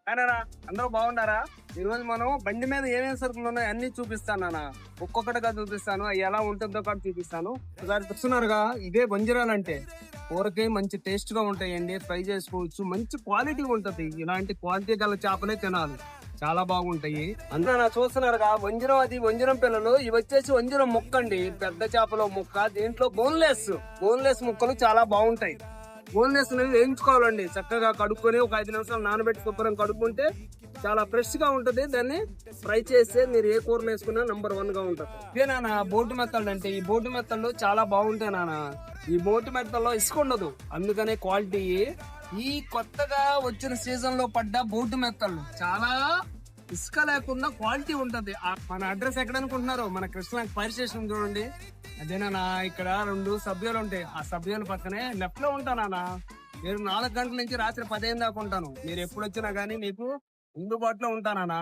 అయినా అందరూ బాగున్నారా? ఈ రోజు మనం బండి మీద ఏమేమి సరుకులు ఉన్నాయో అన్ని చూపిస్తాను నాన్న. ఒక్కొక్కటిగా చూపిస్తాను, అవి ఎలా ఉంటుందో కూడా చూపిస్తాను. ఒకసారి చూస్తున్నారుగా, ఇదే బంజరాలు అంటే కూరకి మంచి టేస్ట్ గా ఉంటాయండి. ఫ్రై చేసుకోవచ్చు, మంచి క్వాలిటీ ఉంటది. ఇలాంటి క్వాలిటీ గల చేపలే తినాలి, చాలా బాగుంటాయి. అందరూ చూస్తున్నారుగా, వంజరం, అది వంజరం పిల్లలు. ఇవి వచ్చేసి వంజరం ముక్క అండి, పెద్ద చేపలో ముక్క. దీంట్లో బోన్లెస్ ముక్కలు చాలా బాగుంటాయి. బోన్లెస్ వేయించుకోవాలండి, చక్కగా కడుక్కొని ఒక 5 నిమిషాలు నానబెట్టి శుభ్రం కడుక్కుంటే చాలా ఫ్రెష్ గా ఉంటది. దాన్ని ఫ్రై చేస్తే మీరు ఏ కూరలు వేసుకున్నా నంబర్ 1 గా ఉంటది. ఇదే నాన్న బోటు మెత్తళ్ళు అంటే. ఈ బోటు మెత్తళ్ళు చాలా బాగుంటాయి నాన్న. ఈ బోటు మెత్తల్లో ఇసుక ఉండదు, అందుకనే క్వాలిటీ. ఈ కొత్తగా వచ్చిన సీజన్ లో పడ్డ బోటు మెత్తళ్ళు చాలా ఇసుక లేకుండా క్వాలిటీ ఉంటది. మన అడ్రస్ ఎక్కడ అనుకుంటున్నారు? మన కృష్ణ ఫైర్ స్టేషన్ చూడండి, అదేనా. ఇక్కడ 2 సభ్యులు ఉంటాయి, ఆ సభ్యుల పక్కనే లెఫ్ట్ లో ఉంటానా. నేను 4 గంటల నుంచి రాత్రి 10 దాకా ఉంటాను. మీరు ఎప్పుడు వచ్చినా గానీ మీకు అందుబాటులో ఉంటానా.